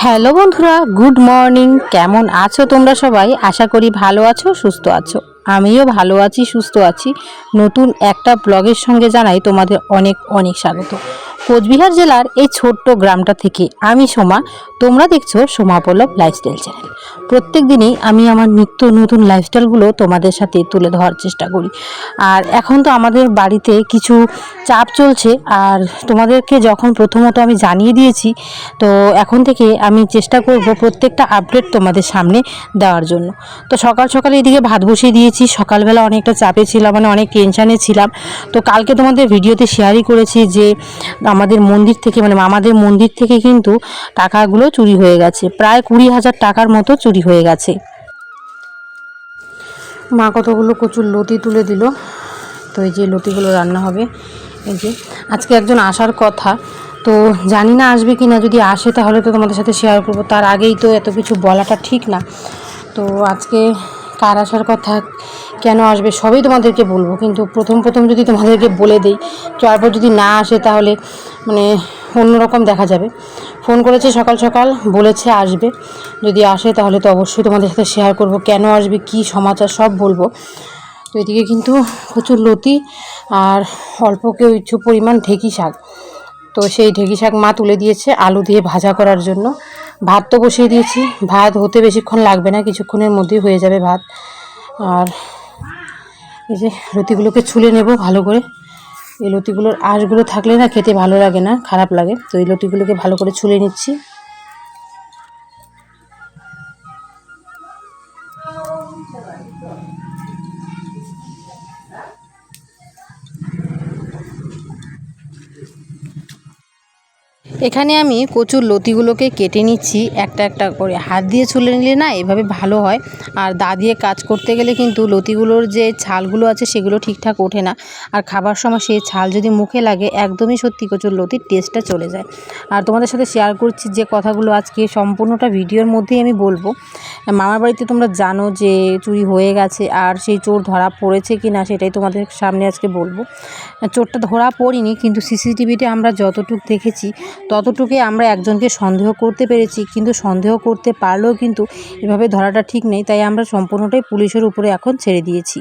Hello বন্ধুরা, good morning. কেমন আছো তোমরা সবাই? আশা করি ভালো আছো, সুস্থ আছো। আমিও ভালো আছি, সুস্থ আছি। নতুন একটা ব্লগের সঙ্গে জানাই তোমাদের অনেক অনেক স্বাগত। কোচবিহার জেলার এই ছোট্ট গ্রামটা থেকে আমি সোমা, তোমরা দেখছো সোমা পল্লব লাইফস্টাইল চ্যানেল। প্রত্যেক দিনই আমি আমার নিত্য নতুন লাইফস্টাইলগুলো তোমাদের সাথে তুলে ধরার চেষ্টা করি। আর এখন তো আমাদের বাড়িতে কিছু চাপ চলছে, আর তোমাদেরকে যখন প্রথমত আমি জানিয়ে দিয়েছি, তো এখন থেকে আমি চেষ্টা করব প্রত্যেকটা আপডেট তোমাদের সামনে দেওয়ার জন্য। তো সকাল সকালে এদিকে ভাত বসিয়ে দিয়েছি। সকালবেলা অনেকটা চাপে ছিলাম, মানে অনেক টেনশানে ছিলাম। তো কালকে তোমাদের ভিডিওতে শেয়ারই করেছি যে আমাদের মন্দির থেকে, মানে মামাদের মন্দির থেকে কিন্তু টাকাগুলো চুরি হয়ে গেছে। প্রায় 20,000 টাকার মতো চুরি হয়ে গেছে। মা কতগুলো কচুর লতি তুলে দিল। তো এই যে লতিগুলো রান্না হবে। এই যে আজকে একজন আসার কথা, তো জানি না আসবে কি না। যদি আসে তাহলে তো তোমাদের সাথে শেয়ার করব, তার আগেই তো এত কিছু বলাটা ঠিক না। তো আজকে কার আসার কথা, কেন আসবে সবই তোমাদেরকে বলবো, কিন্তু প্রথম যদি তোমাদেরকে বলে দিই, তারপর যদি না আসে তাহলে মানে অন্যরকম দেখা যাবে। ফোন করেছে সকাল সকাল, বলেছে আসবে। যদি আসে তাহলে তো অবশ্যই তোমাদের সাথে শেয়ার করব, কেন আসবে, কি সমাচার সব বলবো। তো এদিকে কিন্তু প্রচুর লতি আর অল্প কিছু পরিমাণ ঢেঁকি শাক। তো সেই ঢেঁকি শাক মা তুলে দিয়েছে আলু দিয়ে ভাজা করার জন্য। ভাত তো বসিয়ে দিয়েছি, ভাত হতে বেশিক্ষণ লাগবে না, কিছুক্ষণের মধ্যেই হয়ে যাবে ভাত। আর এই যে লতিগুলোকে ছুলে নেব ভালো করে। এই লতিগুলোর আঁশগুলো থাকলে না খেতে ভালো লাগে না, খারাপ লাগে। তো এই লতিগুলোকে ভালো করে ছুলে নিচ্ছি। এখানে আমি কচুর লতিগুলোকে কেটে নিচ্ছি একটা একটা করে। হাত দিয়ে ছুলে নিলে না এভাবে ভালো হয়, আর দা দিয়ে কাজ করতে গেলে কিন্তু লতিগুলোর যে ছালগুলো আছে সেগুলো ঠিকঠাক ওঠে না। আর খাবার সময় সেই ছাল যদি মুখে লাগে, একদমই সত্যি কচুর লতির টেস্টটা চলে যায়। আর তোমাদের সাথে শেয়ার করছি যে কথাগুলো আজকে সম্পূর্ণটা ভিডিওর মধ্যেই আমি বলবো। মামার বাড়িতে তোমরা জানো যে চুরি হয়ে গেছে, আর সেই চোর ধরা পড়েছে কি না সেটাই তোমাদের সামনে আজকে বলবো। চোরটা ধরা পড়িনি, কিন্তু সিসিটিভিতে আমরা যতটুকু দেখেছি ততটুকুই আমরা একজনকে সন্দেহ করতে পেরেছি। কিন্তু সন্দেহ করতে পারলেও কিন্তু এভাবে ধরাটা ঠিক নেই, তাই আমরা সম্পূর্ণটাই পুলিশের উপরে এখন ছেড়ে দিয়েছি।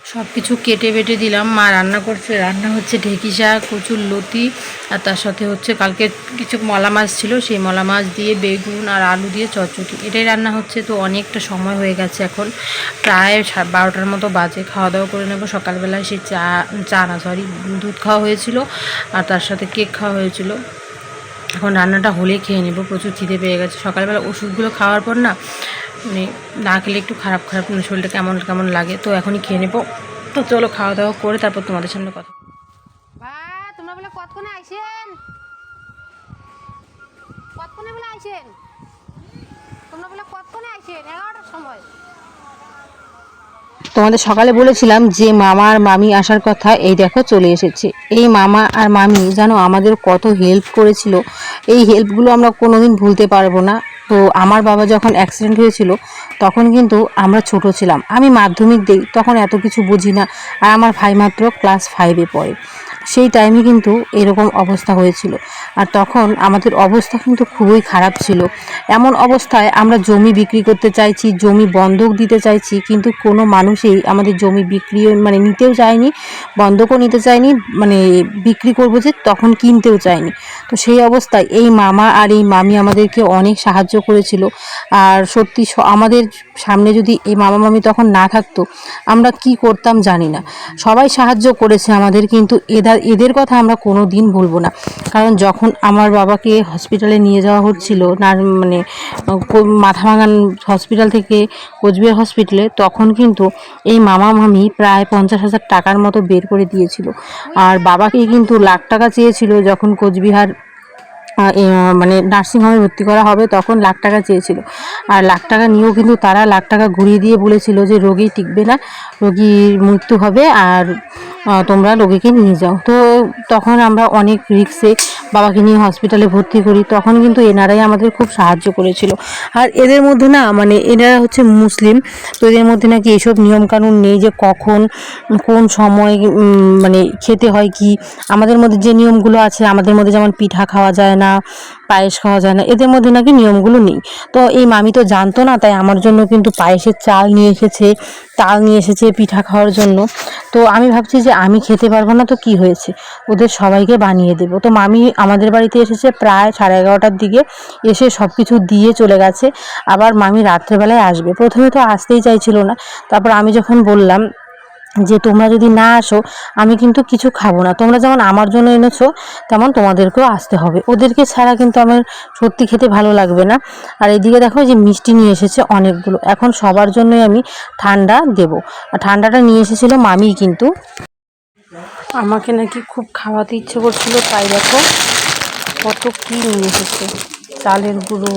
সব কিছু কেটে বেটে দিলাম। মা রান্না করছে, রান্না হচ্ছে ঢেঁকি শাক, কচুর লতি, আর তার সাথে হচ্ছে কালকে কিছু মলা মাছ ছিল, সেই মলা মাছ দিয়ে বেগুন আর আলু দিয়ে চচ্চড়ি, এটাই রান্না হচ্ছে। তো অনেকটা সময় হয়ে গেছে, এখন প্রায় 12টার মতো বাজে। খাওয়া দাওয়া করে নেব। সকালবেলায় সেই দুধ খাওয়া হয়েছিল, আর তার সাথে কেক খাওয়া হয়েছিল। এখন রান্নাটা হলে খেয়ে নেব, প্রচুর খিদে পেয়ে গেছে। সকালবেলা ওষুধগুলো খাওয়ার পর না, মানে না খেলে একটু খারাপ শরীরটা কেমন কেমন লাগে। তো এখনই খেয়ে নেবো। তো চলো খাওয়া দাওয়া করে তারপর তোমাদের সামনে কথা। ভাই তোমরা বলে কতক্ষণে আইছেন? কতক্ষণে বলে আইছেন? তোমরা বলে কতক্ষণে আইছেন? 11টার সময়। তোমাদের সকালে বলেছিলাম যে মামা আর মামি আসার কথা, এই দেখো চলে এসেছে। এই মামা আর মামি জানো আমাদের কত হেল্প করেছিল, এই হেল্পগুলো আমরা কোনোদিন ভুলতে পারবো না। তো আমার বাবা যখন অ্যাক্সিডেন্ট হয়েছিল তখন কিন্তু আমরা ছোট ছিলাম, আমি মাধ্যমিক দিই, তখন এত কিছু বুঝি না। আর আমার ভাই মাত্র ক্লাস 5-এ পড়ে। সেই টাইমে কিন্তু এরকম অবস্থা হয়েছিল, আর তখন আমাদের অবস্থা কিন্তু খুবই খারাপ ছিল। এমন অবস্থায় আমরা জমি বিক্রি করতে চাইছি, জমি বন্ধক দিতে চাইছি, কিন্তু কোনো মানুষই আমাদের জমি বিক্রি মানে নিতেও চায়নি, বন্ধকও নিতে চায়নি, মানে বিক্রি করবো যে তখন কিনতেও চায়নি। তো সেই অবস্থায় এই মামা আর এই মামি আমাদেরকে অনেক সাহায্য করেছিল। আর সত্যি আমাদের সামনে যদি এই মামা মামি তখন না থাকতো, আমরা কি করতাম জানি না। সবাই সাহায্য করেছে আমাদের, কিন্তু এদের কথা আমরা কোনো দিন ভুলবো না। কারণ যখন আমার বাবাকে হসপিটালে নিয়ে যাওয়া হচ্ছিল না, মানে মাথাভাঙান হসপিটাল থেকে কোচবিহার হসপিটালে, তখন কিন্তু এই মামা মামি প্রায় 50,000 টাকার মতো বের করে দিয়েছিল। আর বাবাকে কিন্তু লাখ টাকা চেয়েছিল যখন কোচবিহার মানে নার্সিংহোমে ভর্তি করা হবে, তখন লাখ টাকা চেয়েছিল। আর লাখ টাকা নিয়েও কিন্তু তারা লাখ টাকা ঘুরিয়ে দিয়ে বলেছিল যে রোগী টিকবে না, রোগীর মৃত্যু হবে, আর তোমরা রোগীকে নিয়ে যাও। তো তখন আমরা অনেক রিস্কে বাবাকে নিয়ে হসপিটালে ভর্তি করি, তখন কিন্তু এনারাই আমাদের খুব সাহায্য করেছিল। আর এদের মধ্যে না, মানে এনারা হচ্ছে মুসলিম, তো এদের মধ্যে নাকি এসব নিয়মকানুন নেই যে কখন কোন সময় মানে খেতে হয় কি। আমাদের মধ্যে যে নিয়মগুলো আছে, আমাদের মধ্যে যেমন পিঠা খাওয়া যায় না, পায়েস খাওয়া যায় না, এদের মধ্যে নাকি নিয়মগুলো নেই। তো এই মামি তো জানতো না, তাই আমার জন্য কিন্তু পায়েসের চাল নিয়ে এসেছে, তাল নিয়ে এসেছে পিঠা খাওয়ার জন্য। তো আমি ভাবছি যে আমি খেতে পারবো না তো কি হয়েছে, ওদের সবাইকে বানিয়ে দেবো। তো মামি আমাদের বাড়িতে এসেছে প্রায় 11:30টার দিকে, এসে সব কিছু দিয়ে চলে গেছে। আবার মামি রাত্রেবেলায় আসবে। প্রথমে তো আসতেই চাইছিল না, তারপর আমি যখন বললাম যে তোমরা যদি না আসো আমি কিন্তু কিছু খাবো না, তোমরা যেমন আমার জন্য এনেছো তেমন তোমাদেরকেও আসতে হবে, ওদেরকে ছাড়া কিন্তু আমার সত্যি খেতে ভালো লাগবে না। আর এদিকে দেখো যে মিষ্টি নিয়ে এসেছে অনেকগুলো, এখন সবার জন্যই আমি ঠান্ডা দেবো। আর ঠান্ডাটা নিয়ে এসেছিল মামি, কিন্তু আমাকে নাকি খুব খাওয়াতে ইচ্ছে করছিল, তাই দেখো কত কি নিয়ে এসেছে, চালের গুঁড়ো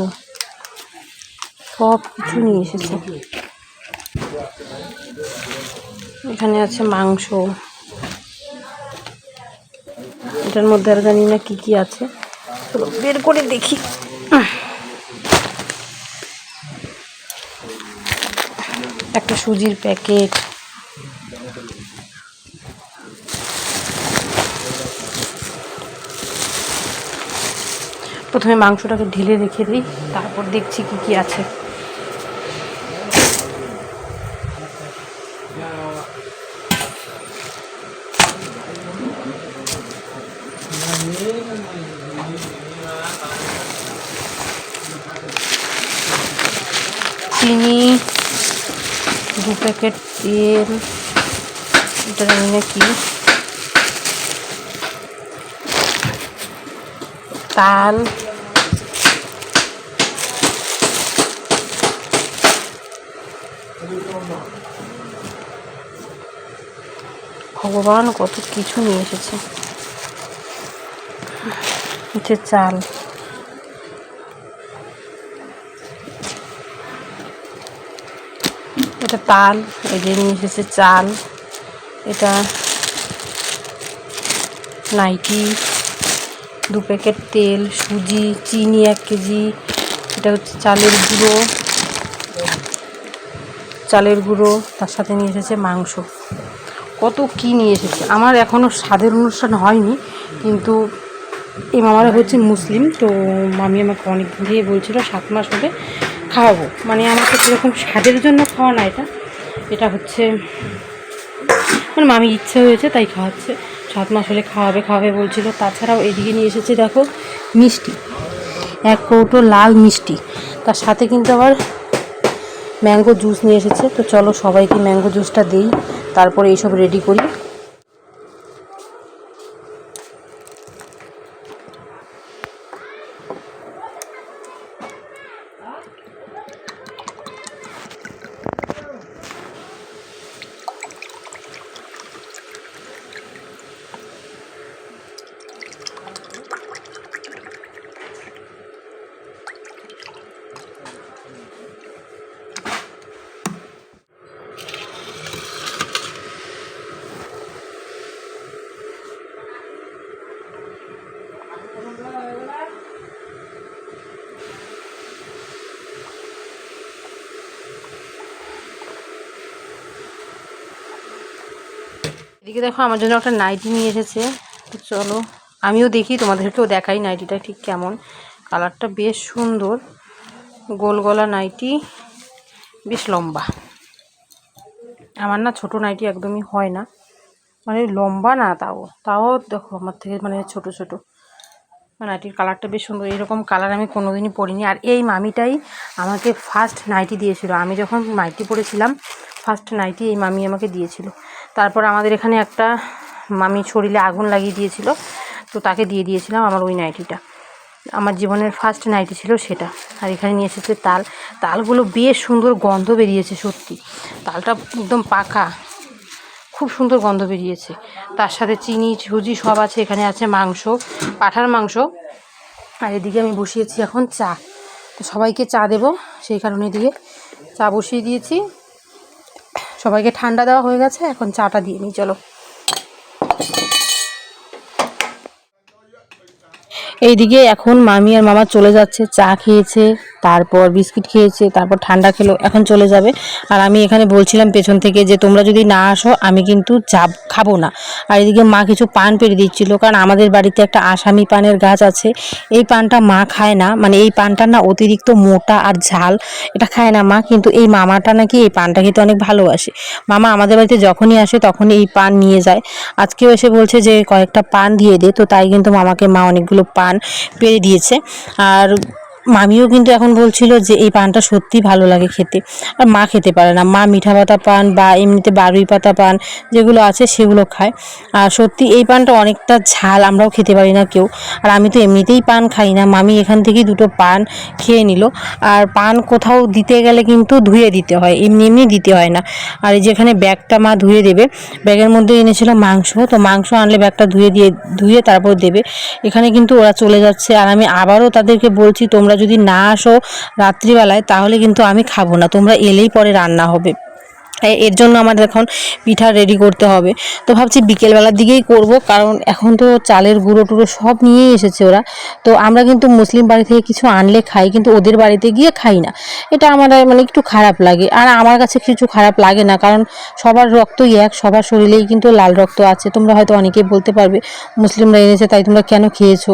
সব কিছু নিয়ে এসেছে। এখানে আছে মাংস, এটার মধ্যে আর জানি না কি কি আছে, চলো বের করে দেখি। একটা সুজির প্যাকেট, প্রথমে মাংসটাকে ঢেলে রেখে দিই, তারপর দেখছি কি কি আছে। চিনি, 2 প্যাকেট তেল, এটা জানি না কি, তাল, ভগবান কত কিছু নিয়ে এসেছে। হচ্ছে চাল, এটা তাল, এই যে নিয়ে এসেছে চাল, এটা নাইটি, 2 প্যাকেট তেল, সুজি, চিনি 1 কেজি, এটা হচ্ছে চালের গুঁড়ো, তার সাথে নিয়ে এসেছে মাংস। কত কি নিয়ে এসেছে। আমার এখনও স্বাদের অনুষ্ঠান হয়নি, কিন্তু এই মামারা হচ্ছে মুসলিম, তো মামি আমাকে অনেক দিন দিয়ে বলছিল 7 মাস হলে খাওয়াবো, মানে আমাকে সেরকম স্বাদের জন্য খাওয়া না, এটা হচ্ছে মানে মামি ইচ্ছে হয়েছে তাই খাওয়াচ্ছে, 7 মাস হলে খাওয়াবে বলছিল। তাছাড়াও এদিকে নিয়ে এসেছে দেখো মিষ্টি, 1 কৌটো লাল মিষ্টি, তার সাথে কিন্তু আবার ম্যাঙ্গো জুস নিয়ে এসেছে। তো চলো সবাইকে ম্যাঙ্গো জুসটা দিই, তারপরে এইসব রেডি করি। এদিকে দেখো আমার জন্য একটা নাইটি নিয়ে এসেছে, তো চলো আমিও দেখি, তোমাদেরকেও দেখাই নাইটিটা ঠিক কেমন। কালারটা বেশ সুন্দর, গোল গলা নাইটি, বেশ লম্বা। আমার না ছোট নাইটি একদমই হয় না, মানে লম্বা না, তাও দেখো আমার থেকে মানে ছোট নাইটির কালারটা বেশ সুন্দর, এরকম কালার আমি কোনোদিনই পরিনি। আর এই মামিটাই আমাকে ফার্স্ট নাইটি দিয়েছিল, আমি যখন নাইটি পরেছিলাম ফার্স্ট নাইটি এই মামি আমাকে দিয়েছিল। তারপর আমাদের এখানে একটা মামি শরীরে আগুন লাগিয়ে দিয়েছিল, তো তাকে দিয়ে দিয়েছিলাম আমার ওই নাইটিটা, আমার জীবনের ফার্স্ট নাইটি ছিল সেটা। আর এখানে নিয়ে এসেছে তালগুলো বেশ সুন্দর গন্ধ বেরিয়েছে, সত্যি তালটা একদম পাকা, খুব সুন্দর গন্ধ বেরিয়েছে। তার সাথে চিনি সুজি সব আছে, এখানে আছে মাংস, পাঁঠার মাংস। আর এদিকে আমি বসিয়েছি এখন চা, তো সবাইকে চা দেবো, সেই কারণে দিয়ে চা বসিয়ে দিয়েছি। সবাইকে ঠান্ডা দেওয়া হয়ে গেছে, এখন চাটা দিয়ে নিই চলো। এইদিকে এখন মামি আর মামা চলে যাচ্ছে, চা খেয়েছে, তারপর বিস্কিট খেয়েছে, তারপর ঠান্ডা খেলো, এখন চলে যাবে। আর আমি এখানে বলছিলাম পেছন থেকে যে তোমরা যদি না আসো আমি কিন্তু খাবো না। আর এদিকে মা কিছু পান পেড়ে দিচ্ছিল, কারণ আমাদের বাড়িতে একটা আসামি পানের গাছ আছে। এই পানটা মা খায় না, মানে এই পানটা না অতিরিক্ত মোটা আর ঝাল, এটা খায় না মা। কিন্তু এই মামাটা নাকি এই পানটা খেতে অনেক ভালোবাসে। মামা আমাদের বাড়িতে যখনই আসে তখনই এই পান নিয়ে যায়। আজকেও এসে বলছে যে কয়েকটা পান দিয়ে দে, তো তাই কিন্তু মামাকে মা অনেকগুলো পান পেড়ে দিয়েছে। আর মামিও কিন্তু এখন বলছিল যে এই পানটা সত্যি ভালো লাগে খেতে, আর মা খেতে পারে না। মা মিঠা পাতা পান বা এমনিতে বারুই পাতা পান যেগুলো আছে সেগুলো খায়। আর সত্যি এই পানটা অনেকটা ঝাল, আমরাও খেতে পারি না কেউ। আর আমি তো এমনিতেই পান খাই না। মামি এখান থেকেই দুটো পান খেয়ে নিল। আর পান কোথাও দিতে গেলে কিন্তু ধুয়ে দিতে হয়, এমনি এমনি দিতে হয় না। আর এই যেখানে ব্যাগটা মা ধুয়ে দেবে, ব্যাগের মধ্যে এনেছিল মাংস, তো মাংস আনলে ব্যাগটা ধুয়ে তারপর দেবে। এখানে কিন্তু ওরা চলে যাচ্ছে, আর আমি আবারও তাদেরকে বলছি তোমরা যদি না আসো রাত্রিবেলায় তাহলে কিন্তু আমি খাবো না, তোমরা এলেই পরে রান্না হবে। এর জন্য আমাদের এখন পিঠা রেডি করতে হবে। তো ভাবছি বিকেলবেলার দিকেই করব, কারণ এখন তো চালের গুঁড়ো টুড়ো সব নিয়েই এসেছে ওরা। তো আমরা কিন্তু মুসলিম বাড়ি থেকে কিছু আনলে খাই, কিন্তু ওদের বাড়িতে গিয়ে খাই না। এটা আমার মানে একটু খারাপ লাগে। আর আমার কাছে কিছু খারাপ লাগে না, কারণ সবার রক্তই এক, সবার শরীরেই কিন্তু লাল রক্ত আছে। তোমরা হয়তো অনেকেই বলতে পারবে মুসলিমরা এনেছে তাই তোমরা কেন খেয়েছো।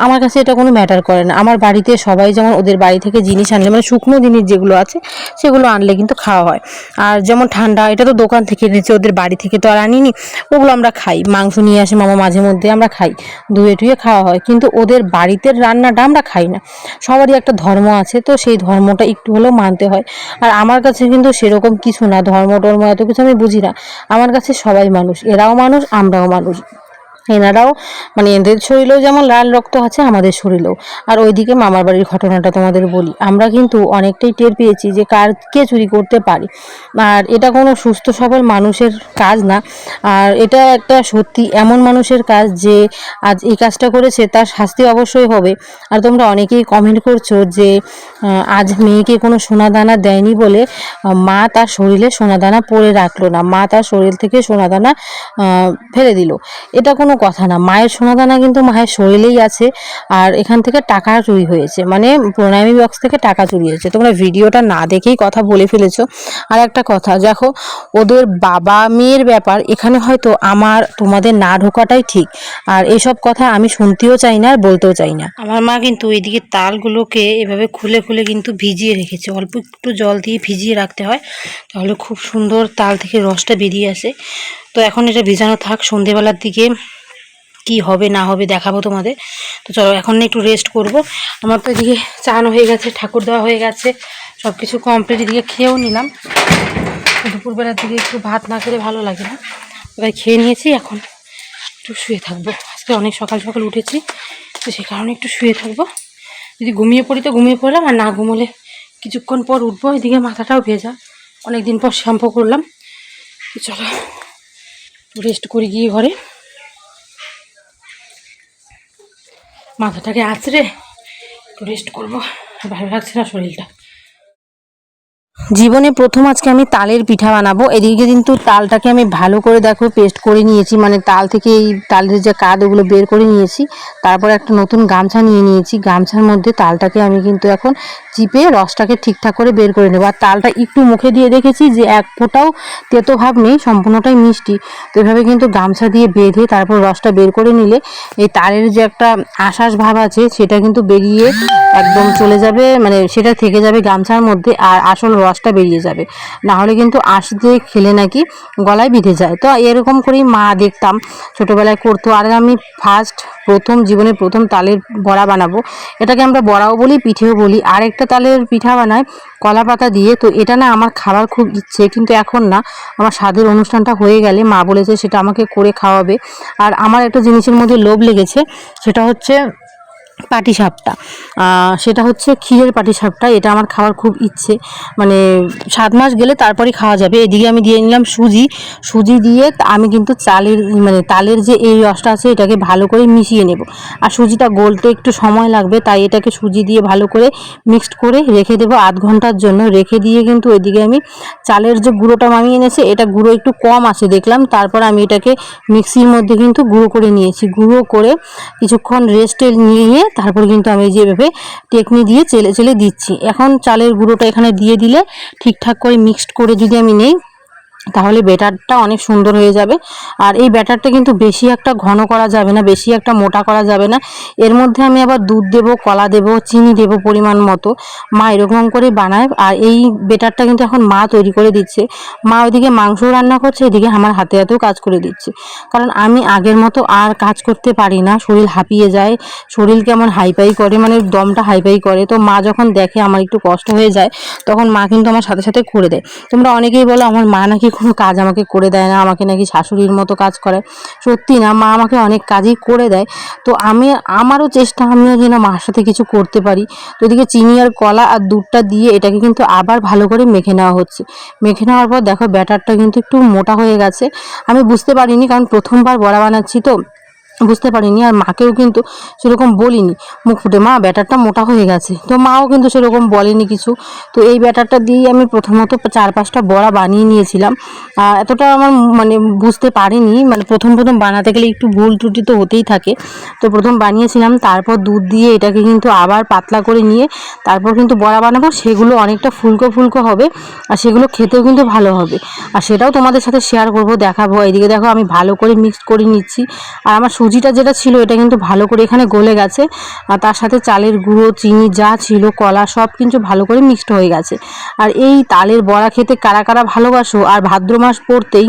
আমার কাছে এটা কোনো ম্যাটার করে না। আমার বাড়িতে সবাই যেমন ওদের বাড়ি থেকে জিনিস আনলে, মানে শুকনো জিনিস যেগুলো আছে সেগুলো আনলে কিন্তু খাওয়া হয়। আর যেমন ঠান্ডা, এটা তো দোকান থেকে এনেছে, ওদের বাড়ি থেকে তো আর আনিনি, ওগুলো আমরা খাই। মাংস নিয়ে আসে মামা মাঝে মধ্যে, আমরা খাই, ধুয়ে টুয়ে খাওয়া হয়। কিন্তু ওদের বাড়িতে রান্নাটা আমরা খাই না। সবারই একটা ধর্ম আছে, তো সেই ধর্মটা একটু হলেও মানতে হয়। আর আমার কাছে কিন্তু সেরকম কিছু না, ধর্ম টর্ম এত কিছু আমি বুঝি না। আমার কাছে সবাই মানুষ, এরাও মানুষ আমরাও মানুষ। এনারাও মানে এদের শরীরেও যেমন লাল রক্ত আছে আমাদের শরীরেও। আর ওইদিকে মামার বাড়ির ঘটনাটা তোমাদের বলি, আমরা কিন্তু অনেকটাই টের পেয়েছি যে কে চুরি করতে পারে। আর এটা কোনো সুস্থ সবল মানুষের কাজ না। আর এটা একটা সত্যি এমন মানুষের কাজ যে আজ এই কাজটা করেছে, তার শাস্তি অবশ্যই হবে। আর তোমরা অনেকেই কমেন্ট করছো যে আজ মেয়েকে কোনো সোনাদানা দেয়নি বলে মা তার শরীরে সোনাদানা পরে রাখলো না, মা তার শরীর থেকে সোনাদানা ফেলে দিল। এটা কোনো কথা না, মায়ের সোনাদানা কিন্তু মায়ের শরীরেই আছে। আর এখান থেকে টাকা চুরি হয়েছে, মানে প্রণামী বক্স থেকে টাকা চুরি হয়েছে। তোমরা ভিডিওটা না দেখেই কথা বলে ফেলেছো। আর একটা কথা দেখো, ওদের বাবা মেয়ের ব্যাপার, এখানে হয়তো আমার তোমাদের না ঢোকাটাই ঠিক। আর এইসব কথা আমি শুনতেও চাই না আর বলতেও চাই না। আমার মা কিন্তু এইদিকে তালগুলোকে এভাবে খুলে খুলে কিন্তু ভিজিয়ে রেখেছে, অল্প একটু জল দিয়ে ভিজিয়ে রাখতে হয়, তাহলে খুব সুন্দর তাল থেকে রসটা বেরিয়ে আসে। তো এখন এটা ভিজানো থাক, সন্ধেবেলার দিকে কি হবে না হবে দেখাবো তোমাদের। তো চলো এখন একটু রেস্ট করব। আমার তো এদিকে চানো হয়ে গেছে, ঠাকুর দেওয়া হয়ে গেছে, সব কিছু কমপ্লিট। এদিকে খেয়েও নিলাম, দুপুরবেলার দিকে একটু ভাত না খেলে ভালো লাগে না, তাই খেয়ে নিয়েছি। এখন একটু শুয়ে থাকবো, আজকে অনেক সকাল সকাল উঠেছি, তো সে কারণে একটু শুয়ে থাকবো। যদি ঘুমিয়ে পড়ি তো ঘুমিয়ে পড়লাম, আর না ঘুমোলে কিছুক্ষণ পর উঠবো। এদিকে মাথাটাও ভেজা, অনেকদিন পর শ্যাম্পু করলাম। তো চলো রেস্ট করি গিয়ে ঘরে, মাথাটাকে আঁচড়ে একটু রেস্ট করবো, ভালো লাগছে না শরীরটা। জীবনে প্রথম আজকে আমি তালের পিঠা বানাবো। এদিকে কিন্তু তালটাকে আমি ভালো করে দেখো পেস্ট করে নিয়েছি, মানে তাল থেকে এই তালের যে কাদ ওগুলো বের করে নিয়েছি। তারপর একটা নতুন গামছা নিয়ে নিয়েছি, গামছার মধ্যে তালটাকে আমি কিন্তু এখন চিপে রসটাকে ঠিকঠাক করে বের করে নেবো। আর তালটা একটু মুখে দিয়ে দেখেছি যে এক ফোঁটাও তেতো ভাব নেই, সম্পূর্ণটাই মিষ্টি। তো এভাবে কিন্তু গামছা দিয়ে বেঁধে তারপর রসটা বের করে নিলে এই তালের যে একটা আশ্বাস ভাব আছে সেটা কিন্তু বেরিয়ে একদম চলে যাবে, মানে সেটা থেকে যাবে গামছার মধ্যে, আর আসল রসটা বেরিয়ে যাবে। না হলে কিন্তু আঁশ দিয়ে খেলে নাকি গলায় বিঁধে যায়। তো এরকম করেই মা দেখতাম ছোটোবেলায় করতো। আর আমি জীবনে প্রথম তালের বড়া বানাবো। এটাকে আমরা বড়াও বলি, পিঠেও বলি। আর একটা তালের পিঠা বানায় কলা পাতা দিয়ে। তো এটা না আমার খাবার খুব ইচ্ছে, কিন্তু এখন না, আমার স্বাদের অনুষ্ঠানটা হয়ে গেলে মা বলেছে সেটা আমাকে করে খাওয়াবে। আর আমার একটা জিনিসের মধ্যে লোভ লেগেছে, সেটা হচ্ছে পাটিসাপটা। সেটা হচ্ছে ক্ষীরের পাটিসাপটা, এটা আমার খাওয়ার খুব ইচ্ছে, মানে 7 মাস গেলে তারপরে খাওয়া যাবে। এদিকে আমি দিয়ে নিলাম সুজি দিয়ে আমি কিন্তু তালের যে এই রসটা আছে এটাকে ভালো করে মিশিয়ে নেব। আর সুজিটা গলতে একটু সময় লাগবে, তাই এটাকে সুজি দিয়ে ভালো করে মিক্সড করে রেখে দেবো আধ ঘন্টার জন্য। রেখে দিয়ে কিন্তু এদিকে আমি চালের যে গুঁড়োটা মামিয়ে এনেছে, এটা গুঁড়ো একটু কম আছে দেখলাম, তারপর আমি এটাকে মিক্সির মধ্যে কিন্তু গুঁড়ো করে নিয়েছি। গুঁড়ো করে কিছুক্ষণ রেস্টে নিয়ে তারপর কিন্তু আমি যেভাবে টেকনি দিয়ে চেলে চেলে দিচ্ছি। এখন চালের গুঁড়োটা এখানে দিয়ে দিলে ঠিকঠাক করে মিক্সড করে যদি আমি নেই তাহলে ব্যাটারটা অনেক সুন্দর হয়ে যাবে। আর এই ব্যাটারটা কিন্তু বেশি একটা ঘন করা যাবে না, বেশি একটা মোটা করা যাবে না। এর মধ্যে আমি আবার দুধ দেবো, কলা দেবো, চিনি দেবো পরিমাণ মতো। মা এরকম করে বানায়। আর এই ব্যাটারটা কিন্তু এখন মা তৈরি করে দিচ্ছে। মা ওইদিকে মাংস রান্না করছে, এদিকে আমার হাতে হাতেও কাজ করে দিচ্ছে। কারণ আমি আগের মতো আর কাজ করতে পারি না, শরীর হাঁপিয়ে যায়, শরীর কেমন হাইপাই করে, মানে দমটা হাইপাই করে। তো মা যখন দেখে আমার একটু কষ্ট হয়ে যায়, তখন মা কিন্তু আমার সাথে সাথে করে দেয়। তোমরা অনেকেই বলো আমার মা নাকি কোনো কাজ আমাকে করে দেয় না, আমাকে নাকি শাশুড়ির মতো কাজ করে। সত্যি না, মা আমাকে অনেক কাজই করে দেয়। তো আমারও চেষ্টা, আমিও যেন মার সাথে কিছু করতে পারি। তো এদিকে চিনি আর কলা আর দুধটা দিয়ে এটাকে কিন্তু আবার ভালো করে মেখে নেওয়া হচ্ছে। মেখে নেওয়ার পর দেখো ব্যাটারটা কিন্তু একটু মোটা হয়ে গেছে। আমি বুঝতে পারিনি, কারণ প্রথমবার বড়া বানাচ্ছি তো বুঝতে পারিনি। আর মাকেও কিন্তু সেরকম বলিনি মুখ ফুটে, মা ব্যাটারটা মোটা হয়ে গেছে। তো মাও কিন্তু সেরকম বলেনি কিছু। তো এই ব্যাটারটা দিয়েই আমি প্রথমত 4-5টা বড়া বানিয়ে নিয়েছিলাম। এতটা আমার মানে বুঝতে পারিনি, মানে প্রথম বানাতে গেলে একটু ভুল ত্রুটি তো হতেই থাকে। তো প্রথম বানিয়েছিলাম, তারপর দুধ দিয়ে এটাকে কিন্তু আবার পাতলা করে নিয়ে তারপর কিন্তু বড়া বানাবো। সেগুলো অনেকটা ফুলকো ফুলকো হবে, আর সেগুলো খেতেও কিন্তু ভালো হবে। আর সেটাও তোমাদের সাথে শেয়ার করব, দেখাবো। এদিকে দেখো আমি ভালো করে মিক্স করে নিচ্ছি। আর আমার সুজিটা যেটা ছিল এটা কিন্তু ভালো করে এখানে গলে গেছে। আর তার সাথে চালের গুঁড়ো, চিনি যা ছিল, কলা সব কিন্তু ভালো করে মিক্সড হয়ে গেছে। আর এই তালের বড়া খেতে কারা কারা ভালোবাসো, আর ভাদ্র মাস পড়তেই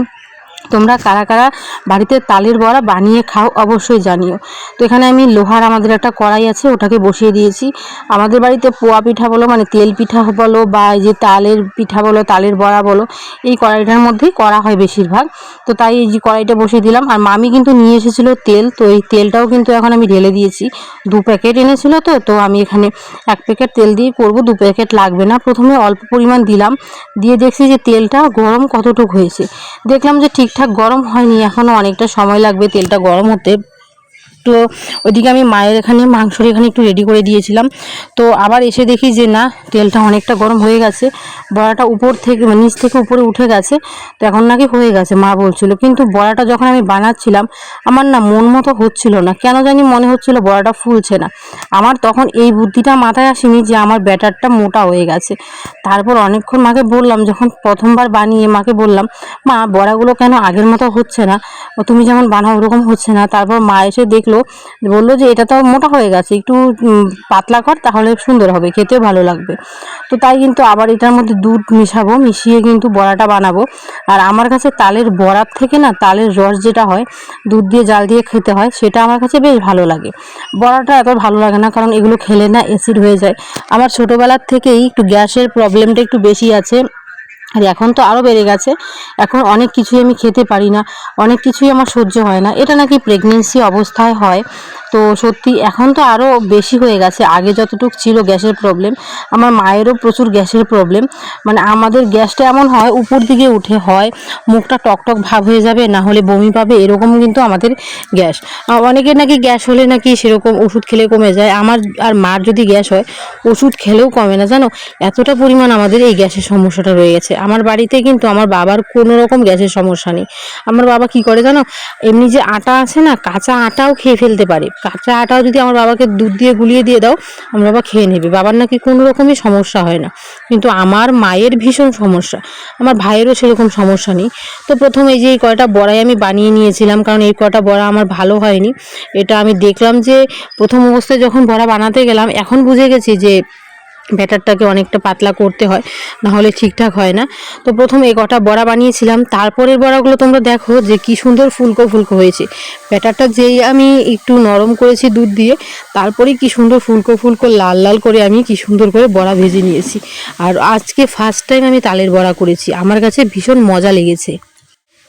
তোমরা কারা কারা বাড়িতে তালের বড়া বানিয়ে খাও অবশ্যই জানিও। তো এখানে আমি লোহার আমাদের একটা কড়াই আছে, ওটাকে বসিয়ে দিয়েছি। আমাদের বাড়িতে পোয়া পিঠা বলো, মানে তেল পিঠা বলো, বা এই যে তালের পিঠা বলো, তালের বড়া বলো, এই কড়াইটার মধ্যেই করা হয় বেশিরভাগ। তো তাই এই যে কড়াইটা বসিয়ে দিলাম। আর মামি কিন্তু নিয়ে এসেছিলো তেল, তো এই তেলটাও কিন্তু এখন আমি ঢেলে দিয়েছি। 2 প্যাকেট এনেছিল, তো আমি এখানে 1 প্যাকেট তেল দিয়ে করবো, 2 প্যাকেট লাগবে না। প্রথমে অল্প পরিমাণ দিলাম, দিয়ে দেখছি যে তেলটা গরম কতটুকু হয়েছে। দেখলাম যে ঠিকঠাক গরম হয়নি, এখনও অনেকটা সময় লাগবে তেলটা গরম হতে। তো ওইদিকে আমি মায়ের এখানে মাংসর এখানে একটু রেডি করে দিয়েছিলাম। তো আবার এসে দেখি যে না, তেলটা অনেকটা গরম হয়ে গেছে, বড়াটা উপর থেকে মানে নিচ থেকে উপরে উঠে গেছে। তো এখন নাকি হয়ে গেছে মা বলছিল। কিন্তু বড়াটা যখন আমি বানাচ্ছিলাম আমার না মন মতো হচ্ছিল না, কেন জানি মনে হচ্ছিল বড়াটা ফুলছে না। আমার তখন এই বুদ্ধিটা মাথায় আসেনি যে আমার ব্যাটারটা মোটা হয়ে গেছে। তারপর অনেকক্ষণ মাকে বললাম, যখন প্রথমবার বানিয়ে মাকে বললাম, মা বড়াগুলো কেন আগের মতো হচ্ছে না, তুমি যেমন বানাও ওরকম হচ্ছে না। তারপর মা এসে দেখলো, বললো যে এটা তো মোটা হয়ে গেছে, একটু পাতলা কর, তাহলে সুন্দর হবে, খেতেও ভালো লাগবে। তো তাই কিন্তু আবার এটার মধ্যে দুধ মিশাবো, মিশিয়ে কিন্তু বড়াটা বানাবো। আর আমার কাছে তালের বড়ার থেকে না তালের রস যেটা হয়, দুধ দিয়ে জাল দিয়ে খেতে হয়, সেটা আমার কাছে বেশ ভালো লাগে। বড়াটা এত ভালো লাগে না, কারণ এগুলো খেলে না অ্যাসিড হয়ে যায়। আমার ছোটোবেলার থেকেই একটু গ্যাসের প্রবলেমটা একটু বেশি আছে। আর এখন তো আরও বেড়ে গেছে, এখন অনেক কিছুই আমি খেতে পারি না, অনেক কিছুই আমার সহ্য হয় না। এটা নাকি প্রেগনেন্সি অবস্থায় হয়। তো সত্যি এখন তো আরও বেশি হয়ে গেছে, আগে যতটুকু ছিল গ্যাসের প্রবলেম, আমার মায়েরও প্রচুর গ্যাসের প্রবলেম। মানে আমাদের গ্যাসটা এমন হয় উপর দিকে উঠে, হয় মুখটা টকটক ভাব হয়ে যাবে, না হলে বমি পাবে, এরকম কিন্তু আমাদের গ্যাস। অনেকের নাকি গ্যাস হলে নাকি সেরকম ওষুধ খেলে কমে যায়, আমার আর মার যদি গ্যাস হয় ওষুধ খেলেও কমে না, জানো, এতটা পরিমাণ আমাদের এই গ্যাসের সমস্যাটা রয়ে গেছে। আমার বাড়িতে কিন্তু আমার বাবার কোনো রকম গ্যাসের সমস্যা নেই। আমার বাবা কি করে জানো, এমনি যে আটা আছে না, কাঁচা আটাও খেয়ে ফেলতে পারে। কাঁচা আটাও যদি আমার বাবাকে দুধ দিয়ে গুলিয়ে দিয়ে দাও, আমার বাবা খেয়ে নেবে, বাবার নাকি কোনো রকমই সমস্যা হয় না। কিন্তু আমার মায়ের ভীষণ সমস্যা, আমার ভাইয়েরও সেরকম সমস্যা নেই। তো প্রথম এই যে এই কয়টা বড়াই আমি বানিয়ে নিয়েছিলাম, কারণ এই কয়টা বড়া আমার ভালো হয়নি। এটা আমি দেখলাম যে প্রথম অবস্থায় যখন বড়া বানাতে গেলাম, এখন বুঝে গেছি যে ব্যাটারটাকে অনেকটা পাতলা করতে হয়, না হলে ঠিকঠাক হয় না। তো প্রথমে এই কটা বড়া বানিয়েছিলাম, তারপরের বড়াগুলো তোমরা দেখো যে কি সুন্দর ফুলকো ফুলকো হয়েছে। ব্যাটারটা যেই আমি একটু নরম করেছি দুধ দিয়ে, তারপরেই কি সুন্দর ফুলকো ফুলকো লাল লাল করে আমি কি সুন্দর করে বড়া ভেজে নিয়েছি। আর আজকে ফার্স্ট টাইম আমি তালের বড়া করেছি, আমার কাছে ভীষণ মজা লেগেছে।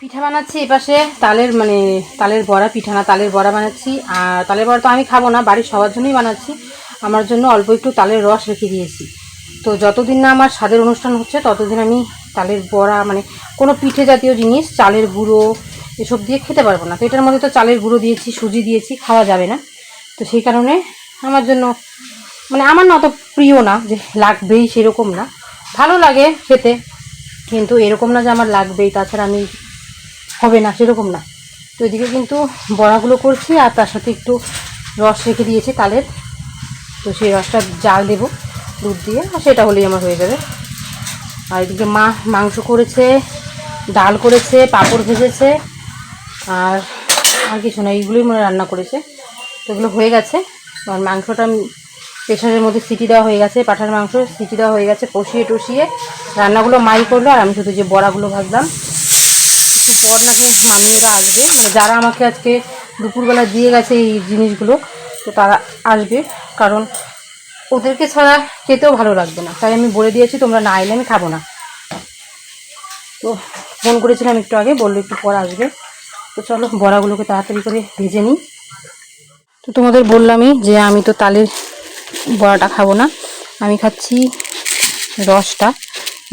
পিঠা বানাচ্ছি এপাশে, তালের বড়া, পিঠা না তালের বড়া বানাচ্ছি। আর তালের বড়া তো আমি খাবো না, বাড়ির সবার জন্যই বানাচ্ছি। আমার জন্য অল্প একটু তালের রস রেখে দিয়েছি। তো যতদিন না আমার স্বাদের অনুষ্ঠান হচ্ছে ততদিন আমি তালের বড়া মানে কোনো পিঠে জাতীয় জিনিস চালের গুঁড়ো এসব দিয়ে খেতে পারবো না। তো এটার মধ্যে তো চালের গুঁড়ো দিয়েছি, সুজি দিয়েছি, খাওয়া যাবে না। তো সেই কারণে আমার জন্য মানে আমার না অত প্রিয় না যে লাগবেই, সেরকম না। ভালো লাগে খেতে, কিন্তু এরকম না যে আমার লাগবেই, তাছাড়া আমি হবে না, সেরকম না। তো এদিকে কিন্তু বড়াগুলো করছি, আর তার সাথে একটু রস রেখে দিয়েছি তালের। তো সেই রসটা জাল দেবো দুধ দিয়ে, আর সেটা হলেই আমার হয়ে যাবে। আর এদিকে মা মাংস করেছে, ডাল করেছে, পাঁপড় ভেজেছে, আর আর কিছু না, এইগুলোই মনে রান্না করেছে। তো এগুলো হয়ে গেছে। আর মাংসটা প্রেশারের মধ্যে সিটি দেওয়া হয়ে গেছে, পাঁঠার মাংস সিটি দেওয়া হয়ে গেছে, কষিয়ে টষিয়ে রান্নাগুলো মাই করলো। আর আমি শুধু যে বড়াগুলো ভাজলাম। একটু পর নাকি মামিরা আসবে, মানে যারা আমাকে আজকে দুপুরবেলা দিয়ে গেছে এই জিনিসগুলো, তো তারা আসবে, কারণ ওদেরকে ছাড়া খেতেও ভালো লাগবে না। তাই আমি বলে দিয়েছি তোমরা না এলে আমি খাবো না। তো ফোন করেছিলাম একটু আগে, বললো একটু পর আসবে। তো চলো বড়াগুলোকে তাড়াতাড়ি করে ভেজে নিই। তো তোমাদের বললামই যে আমি তো তালের বড়াটা খাবো না, আমি খাচ্ছি রসটা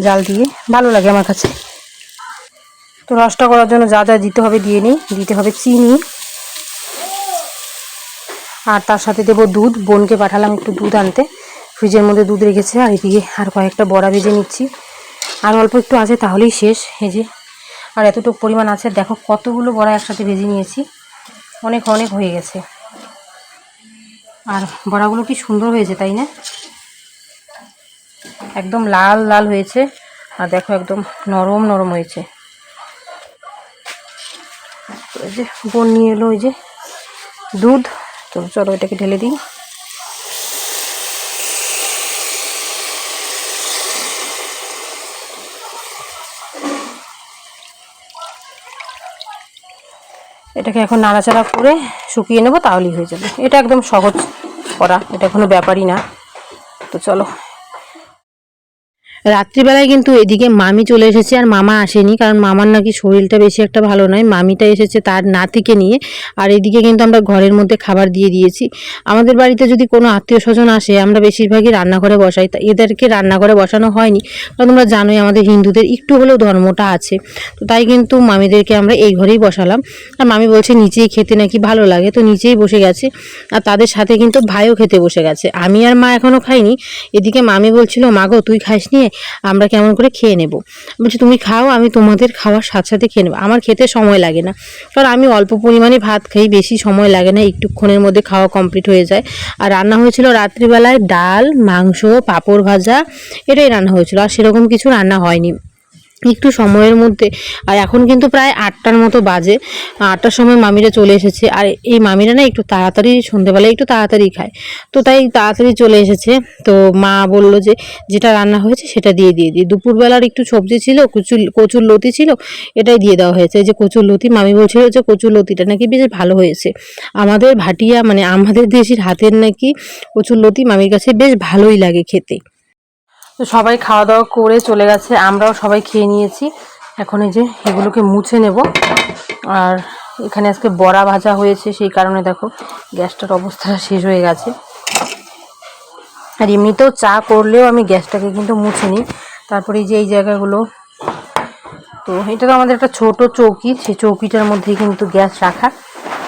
জাল দিয়ে, ভালো লাগে আমার কাছে। তো রসটা করার জন্য যা যা দিতে হবে দিয়ে নিই। দিতে হবে চিনি, আর তার সাথে দেবো দুধ। বোনকে পাঠালাম একটু দুধ আনতে, ফ্রিজের মধ্যে দুধ রেখেছে। আর এদিকে আর কয়েকটা বড়া ভেজে নিচ্ছি, আর অল্প একটু আছে তাহলেই শেষ। এই যে আর এতটুকু পরিমাণ আছে, দেখো কতগুলো বড়া একসাথে ভেজে নিয়েছি, অনেক অনেক হয়ে গেছে। আর বড়াগুলো কি সুন্দর হয়েছে তাই না, একদম লাল লাল হয়েছে। আর দেখো একদম নরম নরম হয়েছে। এই যে বোন নিয়ে এলো ওই যে দুধ, তো চলো এটাকে ঢেলে দিই। এটাকে এখন নাড়াচাড়া করে শুকিয়ে নেবো, তাহলেই হয়ে যাবে। এটা একদম সহজ করা, এটা কোনো ব্যাপারই না। তো চলো। রাত্রিবেলায় কিন্তু এদিকে মামি চলে এসেছে, আর মামা আসেনি, কারণ মামার নাকি শরীরটা বেশি একটা ভালো নয়। মামিটা এসেছে তার নাতিকে নিয়ে। আর এদিকে কিন্তু আমরা ঘরের মধ্যে খাবার দিয়ে দিয়েছি। আমাদের বাড়িতে যদি কোনো আত্মীয় স্বজন আসে, আমরা বেশিরভাগই রান্নাঘরে বসাই, তা এদেরকে রান্নাঘরে বসানো হয়নি, কারণ তোমরা জানোই আমাদের হিন্দুদের একটু হলেও ধর্মটা আছে। তো তাই কিন্তু মামিদেরকে আমরা এই ঘরেই বসালাম। আর মামি বলছে নিচেই খেতে নাকি ভালো লাগে, তো নিচেই বসে গেছে। আর তাদের সাথে কিন্তু ভাইও খেতে বসে গেছে, আমি আর মা এখনও খাইনি। এদিকে মামি বলছিল মা গো তুই খাস নিয়ে, আমরা কেমন করে খেয়ে নেব। বলছি তুমি খাও, আমি তোমাদের খাওয়ার সাথে সাথে খেয়ে নেবো, আমার খেতে সময় লাগে না, কারণ আমি অল্প পরিমাণে ভাত খাই, বেশি সময় লাগে না, একটুক্ষণের মধ্যে খাওয়া কমপ্লিট হয়ে যায়। আর রান্না হয়েছিল রাত্রিবেলায় ডাল, মাংস, পাঁপড় ভাজা, এটাই রান্না হয়েছিল, আর সেরকম কিছু রান্না হয়নি, একটু সময়ের মধ্যে। আর এখন কিন্তু প্রায় 8টার মতো বাজে, 8টার সময় মামিরা চলে এসেছে। আর এই মামিরা না একটু তাড়াতাড়ি সন্ধ্যেবেলায় একটু তাড়াতাড়ি খায়, তো তাই তাড়াতাড়ি চলে এসেছে। তো মা বললো যে যেটা রান্না হয়েছে সেটা দিয়ে দিই। দুপুরবেলার একটু সবজি ছিল, কচুর লতি ছিল, এটাই দিয়ে দেওয়া হয়েছে। এই যে কচুর লতি, মামি বলছিল যে কচুর লতিটা নাকি বেশ ভালো হয়েছে। আমাদের ভাটিয়া মানে আমাদের দেশের হাতের নাকি কচুর লতি মামির কাছে বেশ ভালোই লাগে খেতে। তো সবাই খাওয়া দাওয়া করে চলে গেছে, আমরাও সবাই খেয়ে নিয়েছি। এখন এই যে এগুলোকে মুছে নেব। আর এখানে আজকে বড়া ভাজা হয়েছে, সেই কারণে দেখো গ্যাসটার অবস্থাটা শেষ হয়ে গেছে। আর এমনিতেও চা করলেও আমি গ্যাসটাকে কিন্তু মুছে নিই। তারপরে এই যে এই জায়গাগুলো, তো এটা তো আমাদের একটা ছোট চৌকি, সেই চৌকিটার মধ্যেই কিন্তু গ্যাস রাখা।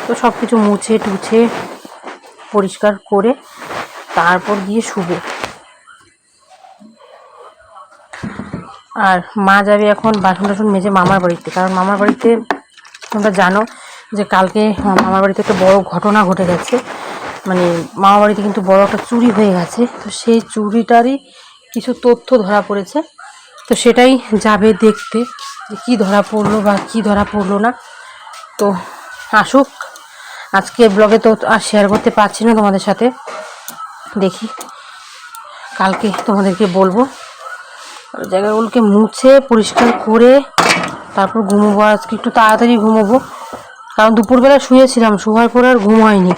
তো সব কিছু মুছে টুছে পরিষ্কার করে তারপর গিয়ে শুবো। আর মা যাবে এখন বাসন টাসন মেজে মামার বাড়িতে, কারণ মামার বাড়িতে তোমরা জানো যে কালকে মামার বাড়িতে একটা বড় ঘটনা ঘটে গেছে। মানে মামার বাড়িতে কিন্তু বড় একটা চুরি হয়ে গেছে, তো সেই চুরিটারই কিছু তথ্য ধরা পড়েছে। তো সেটাই যাবে দেখতে যে কী ধরা পড়লো বা কী ধরা পড়লো না। তো আসুক, আজকে ব্লগে তো আর শেয়ার করতে পারছি না তোমাদের সাথে, দেখি কালকে তোমাদেরকে বলবো। জায়গাগুলোকে মুছে পরিষ্কার করে তারপর ঘুমোবো। আজকে একটু তাড়াতাড়ি ঘুমোবো, কারণ দুপুরবেলা শুয়েছিলাম, শোয়ার পর আর ঘুম হয়নি।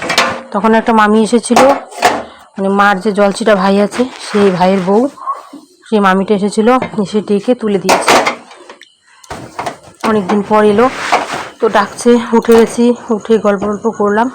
তখন একটা মামি এসেছিল, মানে মার যে জলচিটা ভাই আছে সেই ভাইয়ের বউ, সেই মামিটা এসেছিল, এসে ডেকে তুলে দিয়েছে। অনেকদিন পর এলো, তো ডাকছে, উঠে গেছি, উঠে গল্প করলাম।